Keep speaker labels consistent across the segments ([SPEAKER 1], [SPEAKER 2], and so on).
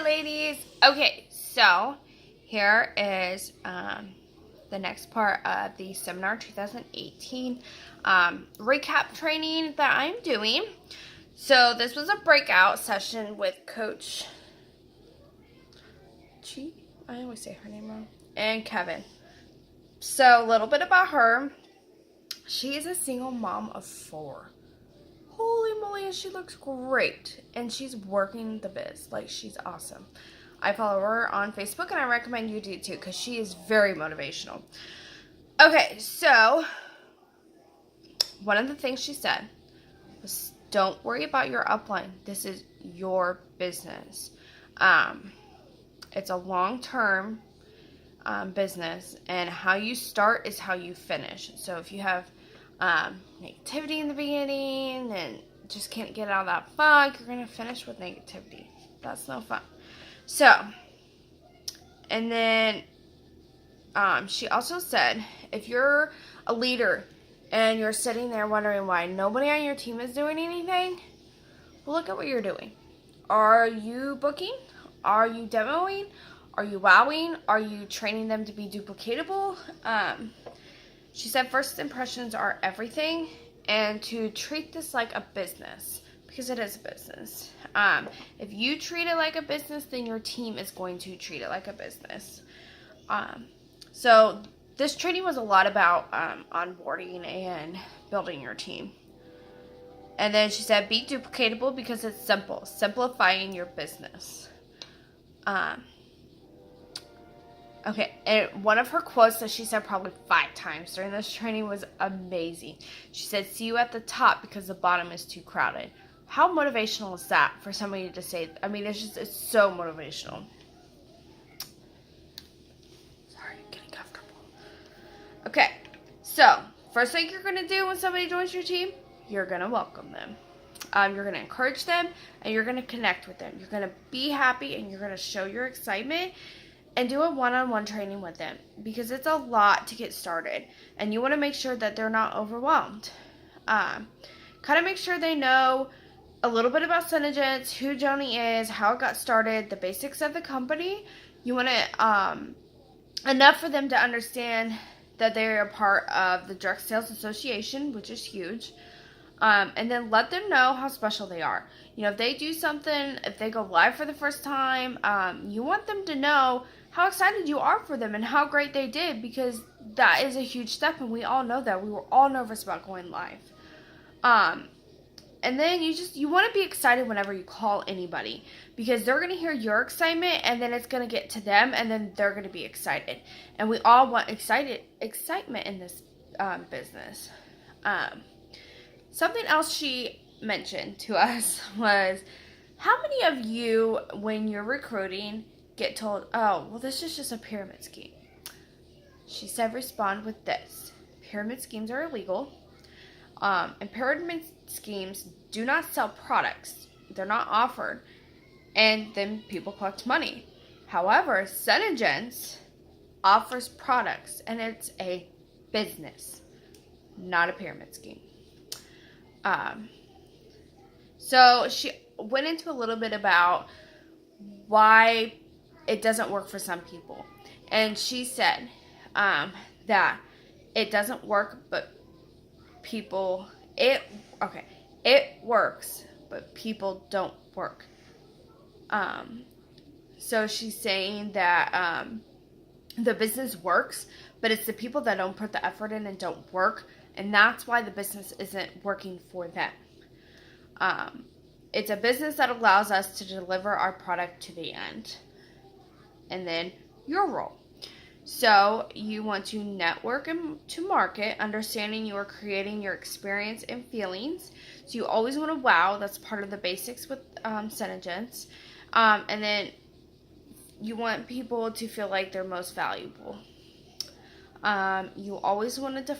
[SPEAKER 1] ladies. Okay, so here is the next part of the seminar 2018 recap training that I'm doing. So this was a breakout session with Coach Chi. I always say her name wrong. And Kevin. So a little bit about her. She is a single mom of 4. Holy moly, and she looks great. And she's working the biz. Like, she's awesome. I follow her on Facebook, and I recommend you do too, because she is very motivational. Okay, so one of the things she said was, don't worry about your upline. This is your business. It's a long-term business, and how you start is how you finish. So if you have negativity in the beginning and just can't get out of that funk, you're going to finish with negativity. That's no fun. So, and then she also said, if you're a leader and you're sitting there wondering why nobody on your team is doing anything, well, look at what you're doing. Are you booking? Are you demoing? Are you wowing? Are you training them to be duplicatable? She said first impressions are everything, and to treat this like a business, because it is a business. If you treat it like a business, then your team is going to treat it like a business. So this training was a lot about onboarding and building your team. And then she said be duplicatable because it's simple, simplifying your business. Okay, and one of her quotes that she said probably 5 times during this training was amazing. She said, see you at the top because the bottom is too crowded. How motivational is that for somebody to say? I mean, it's so motivational. Sorry, I'm getting comfortable. Okay, so first thing you're going to do when somebody joins your team, you're going to welcome them. You're going to encourage them, and you're going to connect with them. You're going to be happy, and you're going to show your excitement. And do a one-on-one training with them, because it's a lot to get started, and you want to make sure that they're not overwhelmed. Kind of make sure they know a little bit about Synergence, who Joni is, how it got started, the basics of the company. You want to enough for them to understand that they're a part of the Direct Sales Association, which is huge. And then let them know how special they are. You know, if they do something, if they go live for the first time, you want them to know how excited you are for them and how great they did, because that is a huge step, and we all know that. We were all nervous about going live. And then you want to be excited whenever you call anybody, because they're going to hear your excitement, and then it's going to get to them, and then they're going to be excited. And we all want excitement in this business. Something else she mentioned to us was, how many of you, when you're recruiting, get told, oh, well, this is just a pyramid scheme? She said, respond with this. Pyramid schemes are illegal. And pyramid schemes do not sell products. They're not offered. And then people collect money. However, Synergence offers products, and it's a business, not a pyramid scheme. So she went into a little bit about why it doesn't work for some people. And she said that it doesn't work, but it works, but people don't work. So she's saying that the business works, but it's the people that don't put the effort in and don't work, and that's why the business isn't working for them. It's a business that allows us to deliver our product to the end. And then your role. So you want to network and to market, understanding you are creating your experience and feelings. So you always want to wow. That's part of the basics with Synergence. And then you want people to feel like they're most valuable. You always want to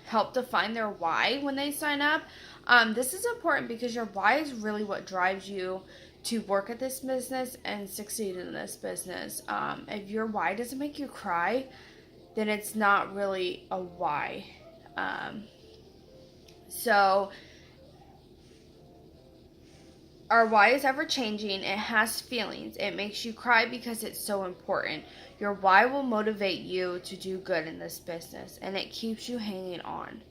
[SPEAKER 1] help define their why when they sign up. This is important because your why is really what drives you to work at this business and succeed in this business. If your why doesn't make you cry, then it's not really a why. So Our why is ever changing. It has feelings. It makes you cry because it's so important. Your why will motivate you to do good in this business, and it keeps you hanging on.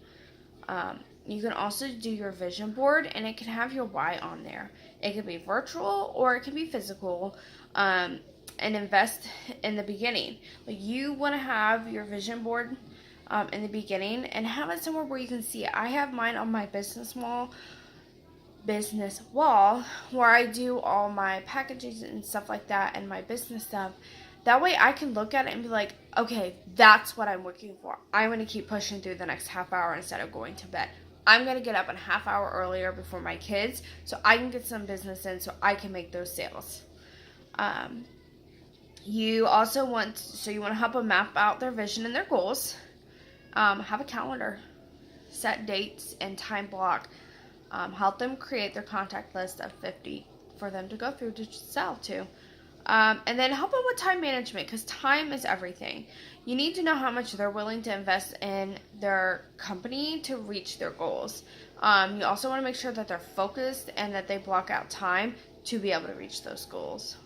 [SPEAKER 1] You can also do your vision board, and it can have your why on there. It can be virtual or it can be physical, and invest in the beginning. Like, you want to have your vision board in the beginning and have it somewhere where you can see it. I have mine on my business wall where I do all my packages and stuff like that and my business stuff. That way I can look at it and be like, okay, that's what I'm looking for. I'm going to keep pushing through the next half hour instead of going to bed. I'm going to get up a half hour earlier before my kids so I can get some business in so I can make those sales. You want to help them map out their vision and their goals. Have a calendar. Set dates and time block. Help them create their contact list of 50 for them to go through to sell to. And then help them with time management, because time is everything. You need to know how much they're willing to invest in their company to reach their goals. You also want to make sure that they're focused and that they block out time to be able to reach those goals.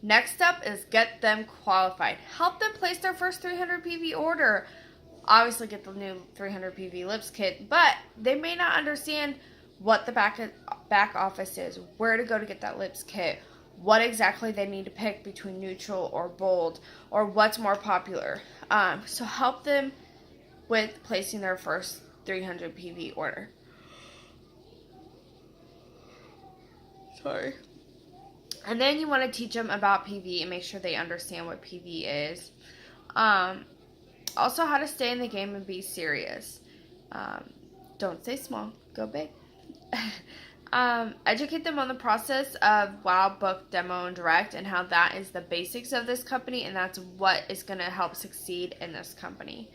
[SPEAKER 1] Next up is get them qualified. Help them place their first 300 PV order. Obviously get the new 300 PV lips kit, but they may not understand what the back office is, where to go to get that lips kit, what exactly they need to pick between neutral or bold, or what's more popular. So help them with placing their first 300 PV order. Sorry. And then you want to teach them about PV and make sure they understand what PV is. Also, how to stay in the game and be serious. Don't stay small, go big. Educate them on the process of wow, book, demo, and direct, and how that is the basics of this company, and that's what is going to help succeed in this company.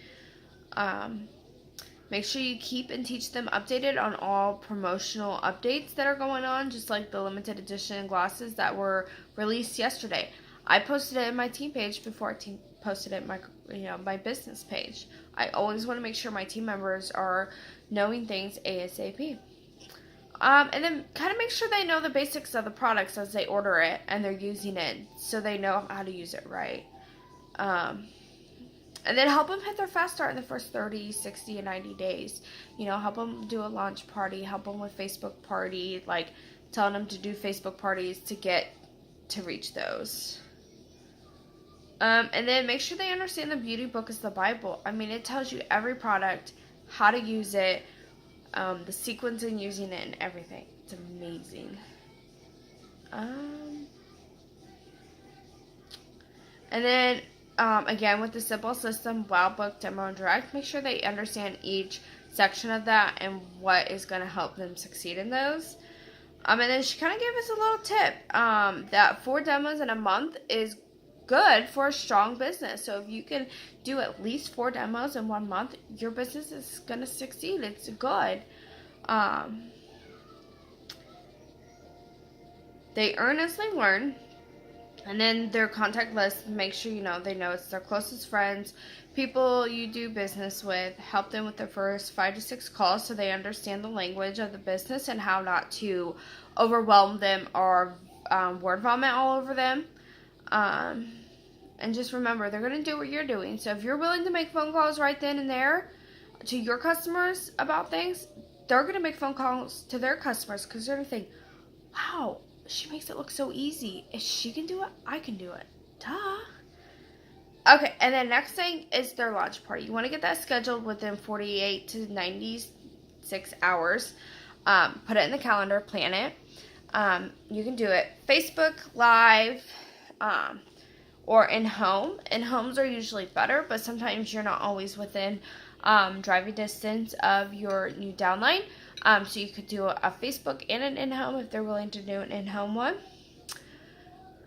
[SPEAKER 1] Make sure you keep and teach them updated on all promotional updates that are going on, just like the limited edition glasses that were released yesterday. I posted it in my team page before I posted it in my business page. I always want to make sure my team members are knowing things ASAP. And then kind of make sure they know the basics of the products as they order it and they're using it so they know how to use it right. And then help them hit their fast start in the first 30, 60, and 90 days. Help them do a launch party, help them with Facebook party, like telling them to do Facebook parties to reach those. And then make sure they understand the beauty book is the Bible. It tells you every product, how to use it, the sequence in using it, and everything. It's amazing. And then, again, with the simple system, wow, book, demo, and direct, make sure they understand each section of that and what is going to help them succeed in those. And then she kind of gave us a little tip that 4 demos in a month is good for a strong business. So if you can do at least 4 demos in 1 month, your business is going to succeed. It's good. They earn as they learn. And then their contact list, make sure they know it's their closest friends, people you do business with. Help them with their first 5 to 6 calls so they understand the language of the business and how not to overwhelm them or word vomit all over them. And just remember, they're going to do what you're doing. So if you're willing to make phone calls right then and there to your customers about things, they're going to make phone calls to their customers because they're going to think, wow, she makes it look so easy. If she can do it, I can do it. Duh. Okay, and then next thing is their launch party. You want to get that scheduled within 48 to 96 hours. Put it in the calendar, plan it. You can do it Facebook Live, or in home. In homes are usually better, but sometimes you're not always within driving distance of your new downline. So you could do a Facebook and an in-home if they're willing to do an in-home one.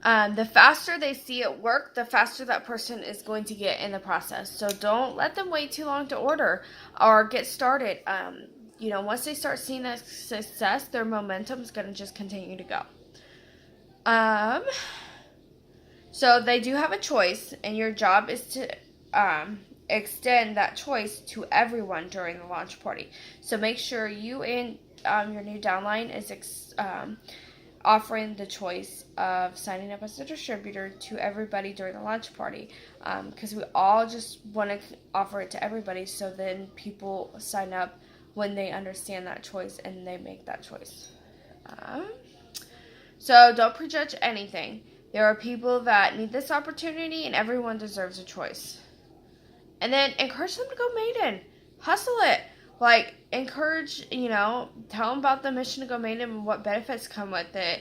[SPEAKER 1] The faster they see it work, the faster that person is going to get in the process. So don't let them wait too long to order or get started. Once they start seeing that success, their momentum is going to just continue to go. So they do have a choice, and your job is to extend that choice to everyone during the launch party. So make sure you and your new downline offering the choice of signing up as a distributor to everybody during the launch party, because we all just want to offer it to everybody, so then people sign up when they understand that choice and they make that choice. So don't prejudge anything. There are people that need this opportunity, and everyone deserves a choice. And then encourage them to go maiden. Hustle it. Like, encourage, tell them about the mission to go maiden and what benefits come with it.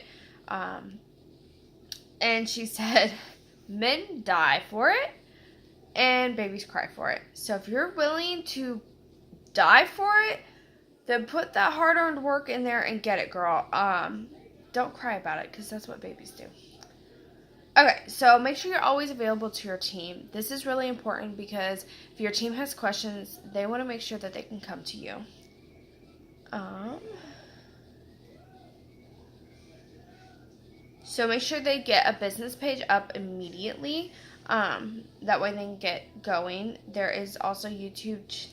[SPEAKER 1] And she said, men die for it and babies cry for it. So if you're willing to die for it, then put that hard-earned work in there and get it, girl. Don't cry about it, because that's what babies do. Okay, so make sure you're always available to your team. This is really important, because if your team has questions, they want to make sure that they can come to you. So make sure they get a business page up immediately. That way they can get going. There is also YouTube.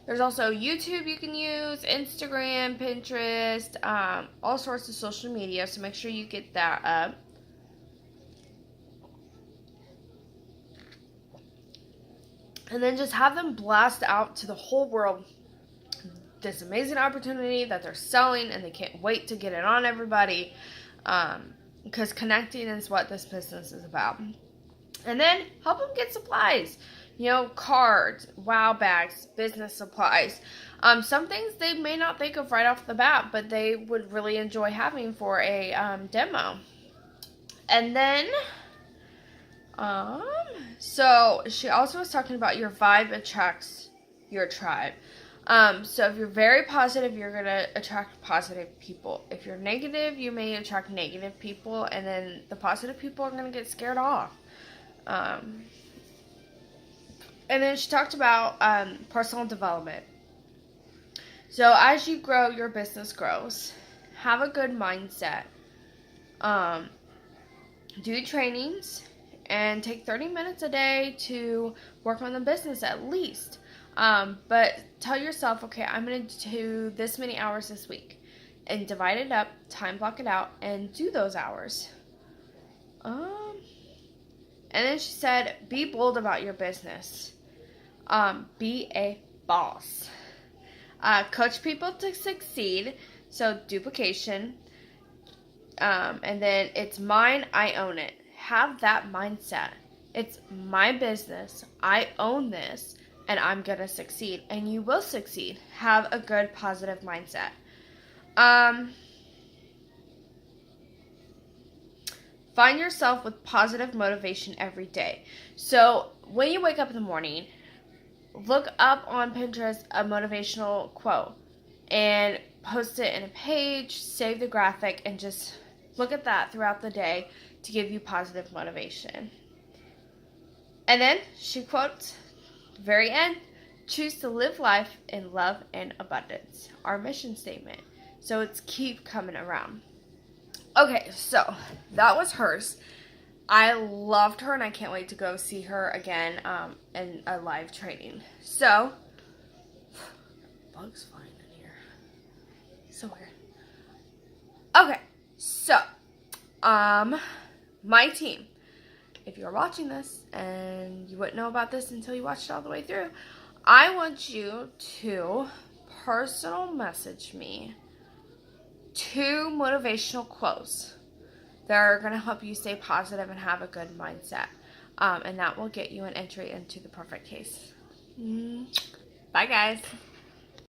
[SPEAKER 1] There's also YouTube you can use, Instagram, Pinterest, all sorts of social media. So make sure you get that up. And then just have them blast out to the whole world this amazing opportunity that they're selling, and they can't wait to get it on everybody, because connecting is what this business is about. And then help them get supplies. Cards, wow bags, business supplies. Some things they may not think of right off the bat, but they would really enjoy having for a demo. And then, so she also was talking about your vibe attracts your tribe. So if you're very positive, you're going to attract positive people. If you're negative, you may attract negative people, and then the positive people are going to get scared off. And then she talked about personal development. So as you grow, your business grows. Have a good mindset. Do trainings and take 30 minutes a day to work on the business at least. But tell yourself, okay, I'm going to do this many hours this week. And divide it up, time block it out, and do those hours. And then she said, be bold about your business. Be a boss. Coach people to succeed. So duplication. And then it's mine, I own it. Have that mindset. It's my business. I own this, and I'm going to succeed. And you will succeed. Have a good, positive mindset. Find yourself with positive motivation every day. So when you wake up in the morning, look up on Pinterest a motivational quote and post it in a page, save the graphic, and just look at that throughout the day to give you positive motivation. And then she quotes, very end, choose to live life in love and abundance. Our mission statement. So it's keep coming around. Okay, so that was hers. I loved her, and I can't wait to go see her again in a live training. So, bugs flying in here. So weird. Okay, so, my team. If you're watching this and you wouldn't know about this until you watched it all the way through, I want you to personal message me 2 motivational quotes that are going to help you stay positive and have a good mindset. And that will get you an entry into the perfect case. Bye, guys.